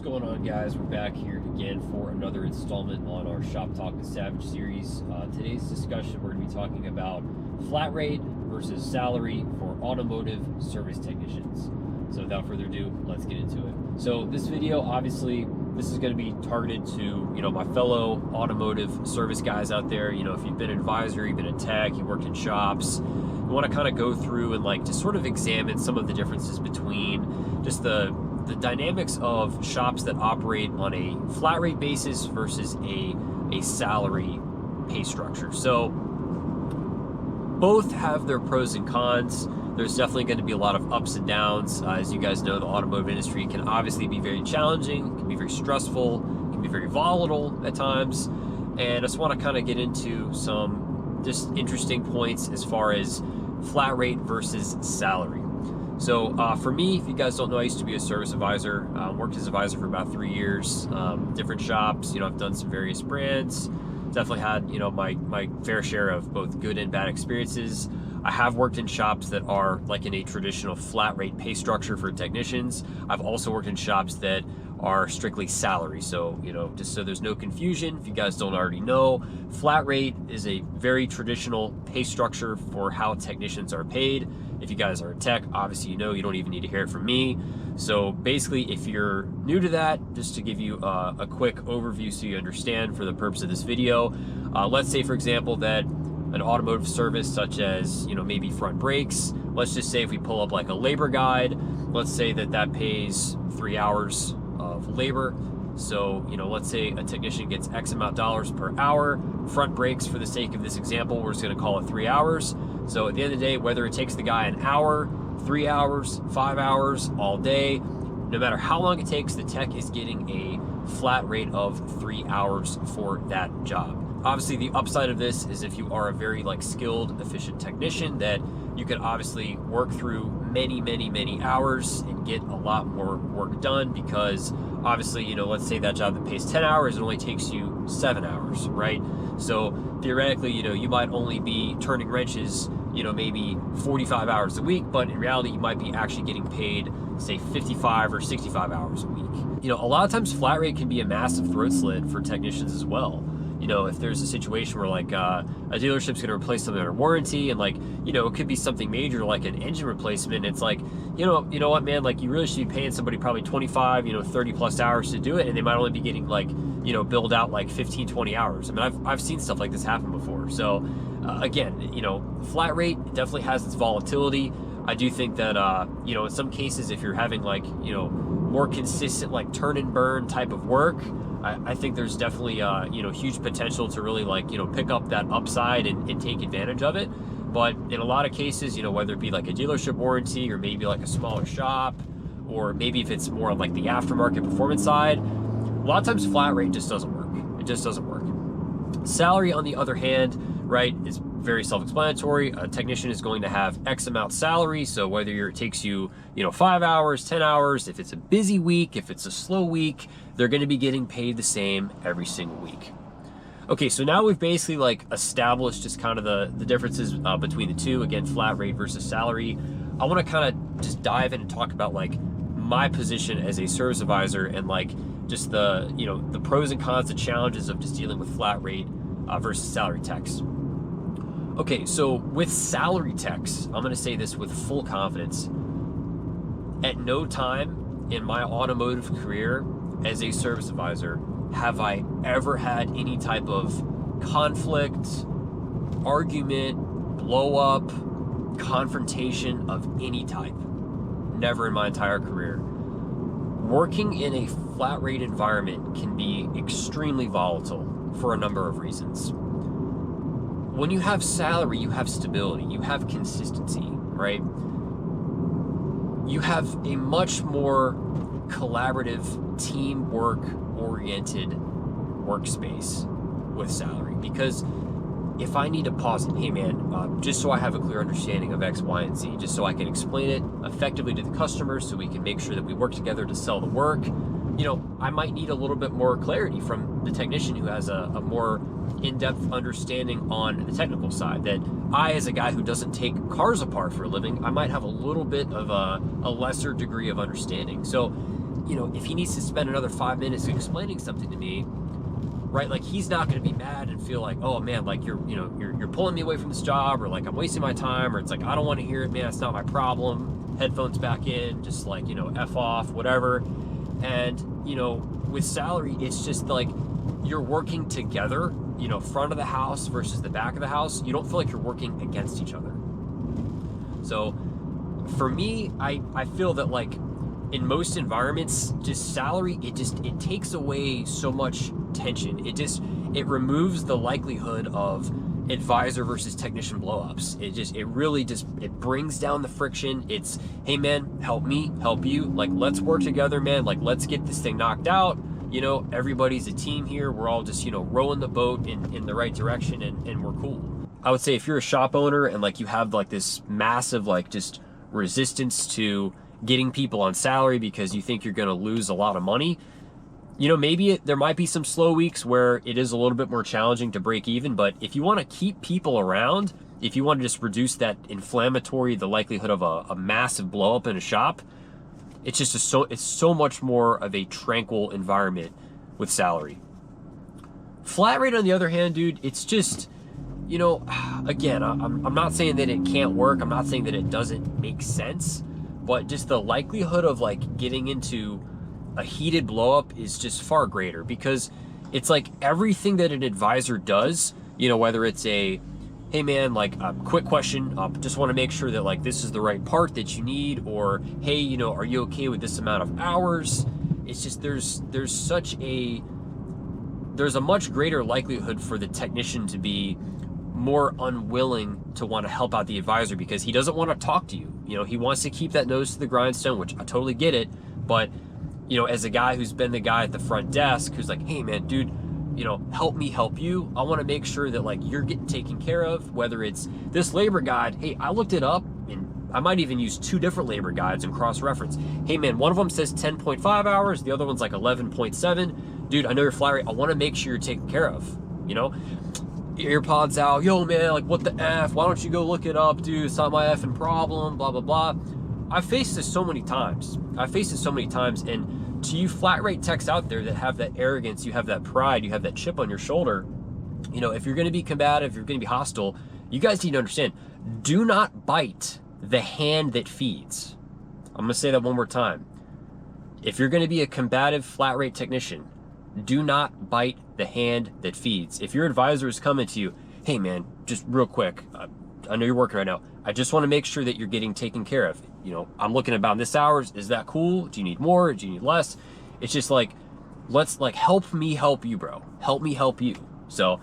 going on, guys? We're back here again for another installment on our Shop Talk with Savage series. Today's discussion, we're going to be talking about flat rate versus salary for automotive service technicians. So without further ado, let's get into it. So this video, obviously, this is going to be targeted to, my fellow automotive service guys out there. If you've been an advisor, you've been a tech, you worked in shops, you want to kind of go through and just sort of examine some of the differences between just the dynamics of shops that operate on a flat rate basis versus a salary pay structure. So both have their pros and cons. There's definitely going to be a lot of ups and downs. As you guys know, the automotive industry can obviously be very challenging, can be very stressful, can be very volatile at times. And I just want to kind of get into some just interesting points as far as flat rate versus salary. So for me, if you guys don't know, I used to be a service advisor. Worked as an advisor for about 3 years, different shops. I've done some various brands. Definitely had, my fair share of both good and bad experiences. I have worked in shops that are like in a traditional flat rate pay structure for technicians. I've also worked in shops that are strictly salary. So, just so there's no confusion, if you guys don't already know, flat rate is a very traditional pay structure for how technicians are paid. If you guys are a tech, obviously you don't even need to hear it from me. So basically, if you're new to that, just to give you a quick overview so you understand for the purpose of this video, let's say, for example, that an automotive service such as, maybe front brakes, let's just say if we pull up like a labor guide, let's say that pays 3 hours of labor. So, let's say a technician gets X amount of dollars per hour. Front brakes, for the sake of this example, we're just going to call it 3 hours. So at the end of the day, whether it takes the guy an hour, 3 hours, 5 hours, all day, no matter how long it takes, the tech is getting a flat rate of 3 hours for that job. Obviously, the upside of this is if you are a very skilled, efficient technician, that you can obviously work through many hours and get a lot more work done, because obviously, let's say that job that pays 10 hours, it only takes you 7 hours, right? So theoretically, you might only be turning wrenches, maybe 45 hours a week, but in reality, you might be actually getting paid, say, 55 or 65 hours a week. A lot of times flat rate can be a massive throat slit for technicians as well. If there's a situation where a dealership's going to replace something under warranty, and it could be something major like an engine replacement. It's you know what, man, you really should be paying somebody probably 25, 30 plus hours to do it, and they might only be getting billed out 15, 20 hours. I mean, I've seen stuff like this happen before. So again, flat rate definitely has its volatility. I do think that, in some cases, if you're having more consistent turn and burn type of work, I think there's definitely, huge potential to really pick up that upside and take advantage of it. But in a lot of cases, whether it be a dealership warranty or maybe a smaller shop, or maybe if it's more on the aftermarket performance side, a lot of times flat rate just doesn't work. It just doesn't work. Salary, on the other hand, right, is very self-explanatory. A technician is going to have X amount salary. So whether it takes you, 5 hours, 10 hours, if it's a busy week, if it's a slow week, they're going to be getting paid the same every single week. Okay, so now we've basically established just kind of the differences between the two. Again, flat rate versus salary. I want to kind of just dive in and talk about my position as a service advisor, and just the the pros and cons, the challenges of just dealing with flat rate versus salary techs. Okay, so with salary techs, I'm going to say this with full confidence. At no time in my automotive career as a service advisor have I ever had any type of conflict, argument, blow up, confrontation of any type. Never in my entire career. Working in a flat rate environment can be extremely volatile for a number of reasons. When you have salary, you have stability, you have consistency, right? You have a much more collaborative, teamwork-oriented workspace with salary. Because if I need to pause, hey man, just so I have a clear understanding of X, Y, and Z, just so I can explain it effectively to the customer, so we can make sure that we work together to sell the work, I might need a little bit more clarity from the technician who has a more in-depth understanding on the technical side. That I, as a guy who doesn't take cars apart for a living, I might have a little bit of a lesser degree of understanding. So you know, if he needs to spend another 5 minutes explaining something to me, right, like he's not going to be mad and feel like, oh man, like you're pulling me away from this job, or like I'm wasting my time, or it's like I don't want to hear it, man, it's not my problem, headphones back in, just like, you know, F off, whatever. And, you know, with salary, it's just like you're working together, you know, front of the house versus the back of the house. You don't feel like you're working against each other. So for me, I feel that like in most environments, just salary, it takes away so much tension. It removes the likelihood of advisor versus technician blowups. It brings down the friction. It's, hey man, help me, help you. Like, let's work together, man. Like, let's get this thing knocked out. You know, everybody's a team here. We're all just, you know, rowing the boat in the right direction, and we're cool. I would say if you're a shop owner and like you have like this massive like just resistance to getting people on salary because you think you're going to lose a lot of money, you know, maybe there might be some slow weeks where it is a little bit more challenging to break even. But if you want to keep people around, if you want to just reduce that the likelihood of a massive blow up in a shop, it's just it's so much more of a tranquil environment with salary. Flat rate, on the other hand, dude, it's just, you know, again, I'm not saying that it can't work. I'm not saying that it doesn't make sense, but just the likelihood of like getting into a heated blow up is just far greater, because it's like everything that an advisor does, you know, whether it's a, hey man, like quick question, just want to make sure that like this is the right part that you need, or hey, you know, are you okay with this amount of hours? It's just there's a much greater likelihood for the technician to be more unwilling to want to help out the advisor, because he doesn't want to talk to you. You know, he wants to keep that nose to the grindstone, which I totally get it. But, you know, as a guy who's been the guy at the front desk who's like, hey man, dude, you know, help me help you. I want to make sure that like you're getting taken care of, whether it's this labor guide. Hey, I looked it up, and I might even use 2 different labor guides and cross-reference. Hey man, one of them says 10.5 hours. The other one's like 11.7. Dude, I know you're flat rate. I want to make sure you're taken care of, you know? Earpods out, yo man, like what the F, why don't you go look it up, dude, it's not my effing problem, blah, blah, blah. I've faced this so many times. And to you flat rate techs out there that have that arrogance, you have that pride, you have that chip on your shoulder, you know, if you're going to be combative, you're going to be hostile, you guys need to understand, do not bite the hand that feeds. I'm going to say that one more time. If you're going to be a combative flat rate technician, do not bite the hand that feeds. If your advisor is coming to you, hey man, just real quick, I know you're working right now, I just want to make sure that you're getting taken care of. You know, I'm looking about this hours. Is that cool? Do you need more? Do you need less? It's just like, let's like help me help you, bro. Help me help you. So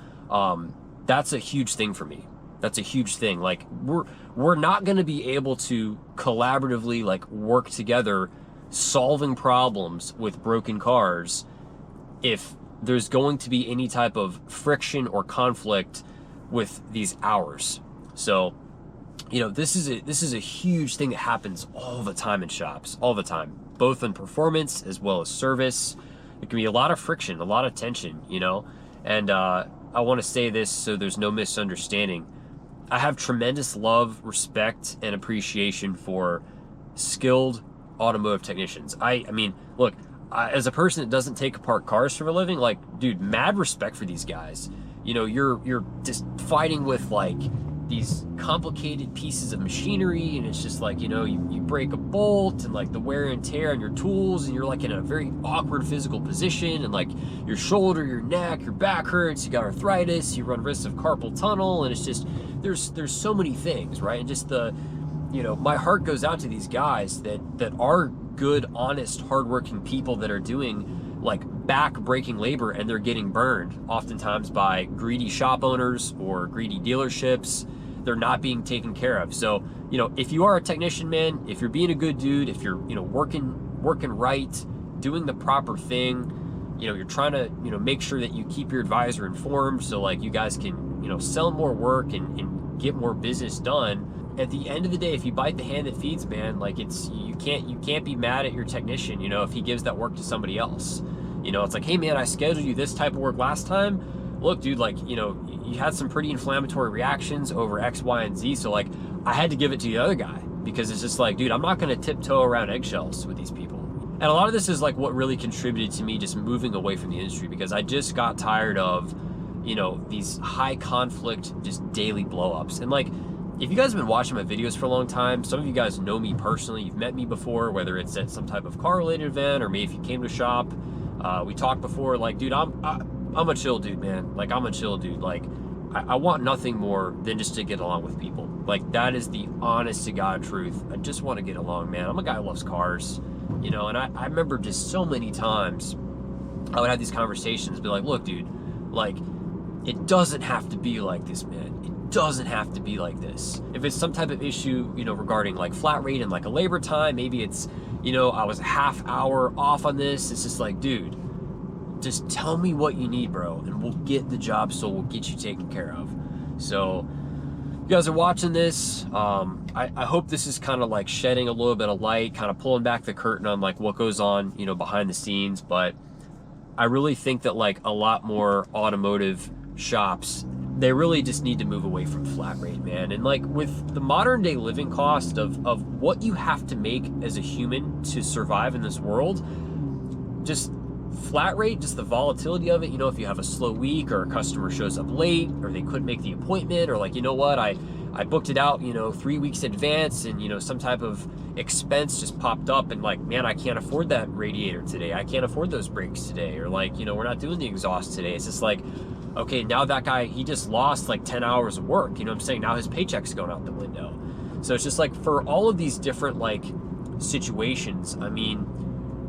that's a huge thing for me. That's a huge thing. Like we're not going to be able to collaboratively like work together solving problems with broken cars if there's going to be any type of friction or conflict with these hours. So, you know, this is a huge thing that happens all the time in shops, all the time, both in performance as well as service. There can be a lot of friction, a lot of tension, you know, and I want to say this so there's no misunderstanding. I have tremendous love, respect, and appreciation for skilled automotive technicians. I mean, look, as a person that doesn't take apart cars for a living, like, dude, mad respect for these guys. You know, you're just fighting with like these complicated pieces of machinery, and it's just like, you know, you break a bolt and like the wear and tear on your tools, and you're like in a very awkward physical position, and like your shoulder, your neck, your back hurts, you got arthritis, you run risks of carpal tunnel, and it's just there's so many things, right? And just you know, my heart goes out to these guys that are good, honest, hardworking people that are doing like back-breaking labor, and they're getting burned oftentimes by greedy shop owners or greedy dealerships. They're not being taken care of. So, you know, if you are a technician, man, if you're being a good dude, if you're, you know, working right, doing the proper thing, you know, you're trying to, you know, make sure that you keep your advisor informed so like you guys can, you know, sell more work and get more business done. At the end of the day, if you bite the hand that feeds, man, like you can't be mad at your technician, you know, if he gives that work to somebody else. You know, it's like, hey man, I scheduled you this type of work last time. Look, dude, like, you know, you had some pretty inflammatory reactions over X, Y, and Z. So like, I had to give it to the other guy, because it's just like, dude, I'm not going to tiptoe around eggshells with these people. And a lot of this is like what really contributed to me just moving away from the industry, because I just got tired of, you know, these high conflict, just daily blowups. And like, if you guys have been watching my videos for a long time, some of you guys know me personally, you've met me before, whether it's at some type of car related event or maybe if you came to shop, we talked before. Like, dude, I'm a chill dude, man. Like, I'm a chill dude. Like, I want nothing more than just to get along with people. Like, that is the honest to God truth. I just want to get along, man. I'm a guy who loves cars, you know, and I remember just so many times I would have these conversations, be like, look, dude, like, it doesn't have to be like this, man. It doesn't have to be like this. If it's some type of issue, you know, regarding like flat rate and like a labor time, maybe it's, you know, I was a half hour off on this. It's just like, dude, just tell me what you need, bro, and we'll get the job, so we'll get you taken care of. So you guys are watching this. I hope this is kind of like shedding a little bit of light, kind of pulling back the curtain on like what goes on, you know, behind the scenes. But I really think that like a lot more automotive shops, they really just need to move away from flat rate, man. And like with the modern day living cost of what you have to make as a human to survive in this world, just flat rate, just the volatility of it, you know, if you have a slow week or a customer shows up late or they couldn't make the appointment, or like, you know what, I booked it out, you know, 3 weeks in advance, and, you know, some type of expense just popped up, and like, man, I can't afford that radiator today. I can't afford those brakes today. Or like, you know, we're not doing the exhaust today. It's just like, okay, now that guy, he just lost like 10 hours of work. You know what I'm saying? Now his paycheck's going out the window. So it's just like, for all of these different like situations, I mean,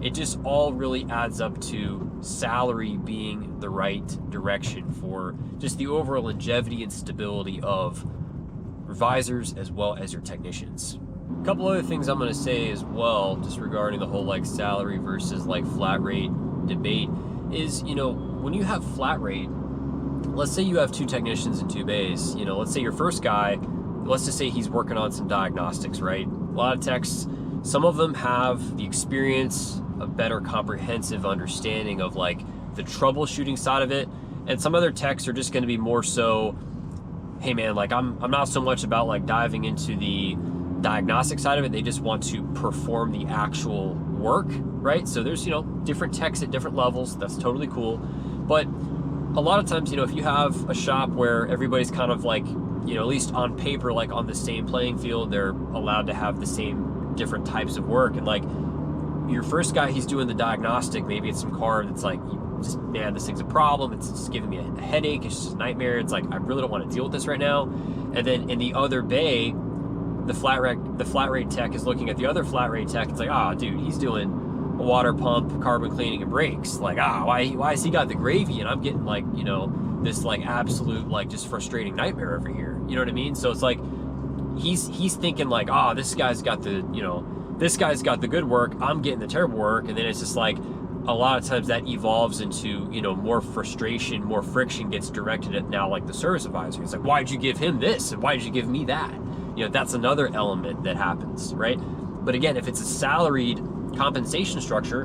it just all really adds up to salary being the right direction for just the overall longevity and stability of revisors as well as your technicians. A couple other things I'm going to say as well, just regarding the whole like salary versus like flat rate debate, is, you know, when you have flat rate, let's say you have 2 technicians in 2 bays, you know, let's say your first guy, let's just say he's working on some diagnostics, right? A lot of techs, some of them have the experience, a better comprehensive understanding of like the troubleshooting side of it, and some other techs are just going to be more so, hey man, like I'm not so much about like diving into the diagnostic side of it. They just want to perform the actual work, right? So there's, you know, different techs at different levels. That's totally cool. But a lot of times, you know, if you have a shop where everybody's kind of like, you know, at least on paper, like on the same playing field, they're allowed to have the same different types of work. And like, your first guy, he's doing the diagnostic, maybe it's some car that's like, just, man, this thing's a problem, it's just giving me a headache, it's just a nightmare, it's like, I really don't want to deal with this right now. And then in the other bay, the flat rate tech is looking at the other flat rate tech. It's like, ah, dude, he's doing a water pump, carbon cleaning, and brakes. Like, why has he got the gravy and I'm getting like, you know, this like absolute like just frustrating nightmare over here. You know what I mean? So it's like he's thinking like, this guy's got the, you know, this guy's got the good work, I'm getting the terrible work. And then it's just like, a lot of times that evolves into, you know, more frustration, more friction gets directed at now like the service advisor. It's like, why'd you give him this? And why did you give me that? You know, that's another element that happens, right? But again, if it's a salaried compensation structure,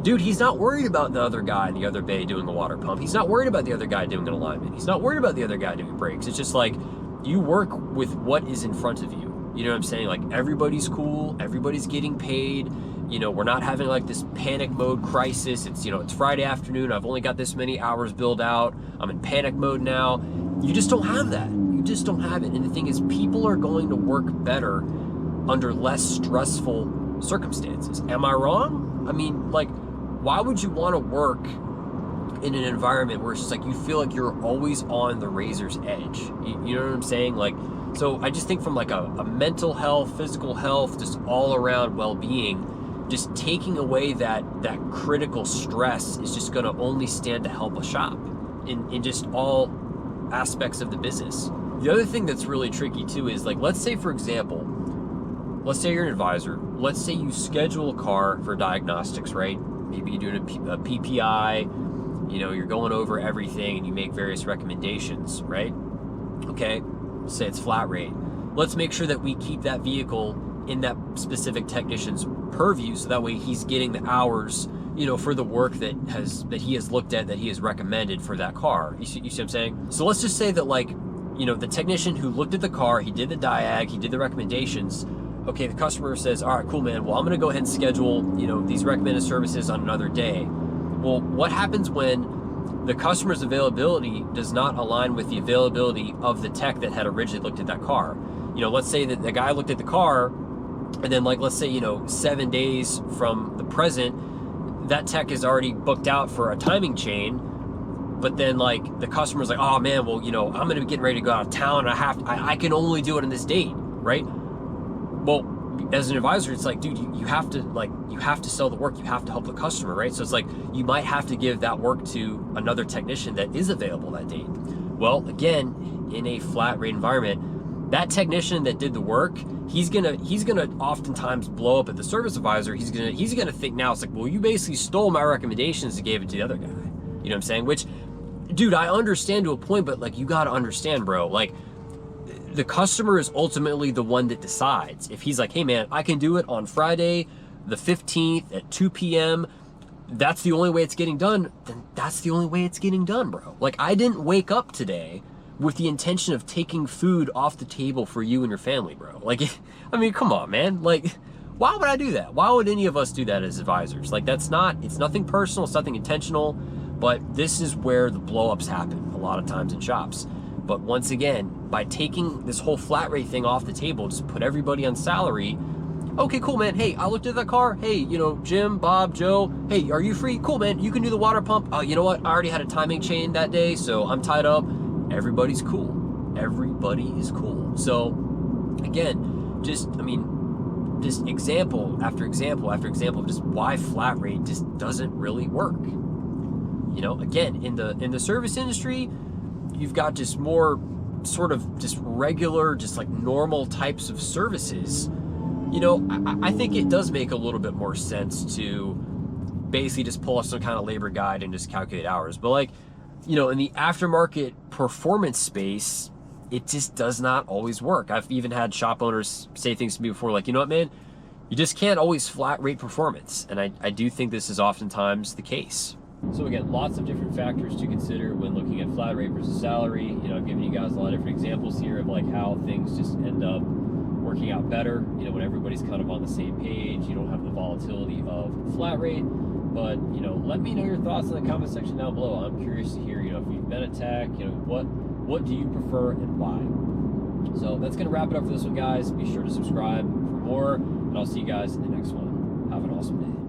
dude, he's not worried about the other guy in the other bay doing a water pump. He's not worried about the other guy doing an alignment. He's not worried about the other guy doing brakes. It's just like, you work with what is in front of you. You know what I'm saying? Like, everybody's cool, everybody's getting paid. You know, we're not having like this panic mode crisis. It's, you know, it's Friday afternoon, I've only got this many hours billed out, I'm in panic mode now. You just don't have that. You just don't have it. And the thing is, people are going to work better under less stressful circumstances. Am I wrong? I mean, like, why would you want to work in an environment where it's just like, you feel like you're always on the razor's edge? You know what I'm saying? Like, so I just think from like a mental health, physical health, just all around well-being, just taking away that critical stress is just going to only stand to help a shop in just all aspects of the business. The other thing that's really tricky too is, like, let's say, for example, let's say you're an advisor, let's say you schedule a car for diagnostics, right? Maybe you're doing a PPI, you know, you're going over everything and you make various recommendations, right? Okay, say it's flat rate. Let's make sure that we keep that vehicle in that specific technician's purview, so that way he's getting the hours, you know, for the work that he has looked at, that he has recommended for that car. You see what I'm saying? So let's just say that, like, you know, the technician who looked at the car, he did the diag, he did the recommendations, okay, the customer says, all right, cool, man. Well, I'm going to go ahead and schedule, these recommended services on another day. Well, what happens when the customer's availability does not align with the availability of the tech that had originally looked at that car? Let's say that the guy looked at the car, and then let's say, 7 days from the present, that tech is already booked out for a timing chain. But then the customer's like, oh man, well, I'm going to be getting ready to go out of town, and I can only do it on this date, right? Well, as an advisor, it's like, dude, you have to sell the work. You have to help the customer, right? So it's like, you might have to give that work to another technician that is available that date. Well, again, in a flat rate environment, that technician that did the work, he's gonna oftentimes blow up at the service advisor. He's gonna think now, it's like, well, you basically stole my recommendations and gave it to the other guy. You know what I'm saying? Which, dude, I understand to a point, but you gotta understand, bro, the customer is ultimately the one that decides. If he's like, hey man, I can do it on Friday the 15th at 2 p.m. That's the only way it's getting done, then that's the only way it's getting done, bro. I didn't wake up today with the intention of taking food off the table for you and your family, bro. I mean, come on, man. Why would I do that? Why would any of us do that as advisors? It's nothing personal, it's nothing intentional, but this is where the blow-ups happen a lot of times in shops. But once again, by taking this whole flat rate thing off the table, just put everybody on salary. Okay, cool, man. Hey, I looked at that car. Hey, Jim, Bob, Joe. Hey, are you free? Cool, man. You can do the water pump. You know what? I already had a timing chain that day, so I'm tied up. Everybody's cool. Everybody is cool. So, again, just example after example after example of just why flat rate just doesn't really work. Again, in the service industry, you've got just more sort of just regular, just normal types of services. I think it does make a little bit more sense to basically just pull up some kind of labor guide and just calculate hours. But in the aftermarket performance space, it just does not always work. I've even had shop owners say things to me before, you know what, man, you just can't always flat rate performance. And I do think this is oftentimes the case. So again, lots of different factors to consider when looking at flat rate versus salary. I've given you guys a lot of different examples here of how things just end up working out better, when everybody's kind of on the same page. You don't have the volatility of flat rate. But, let me know your thoughts in the comment section down below. I'm curious to hear, if you've been at tech, what do you prefer and why? So that's going to wrap it up for this one, guys. Be sure to subscribe for more, and I'll see you guys in the next one. Have an awesome day.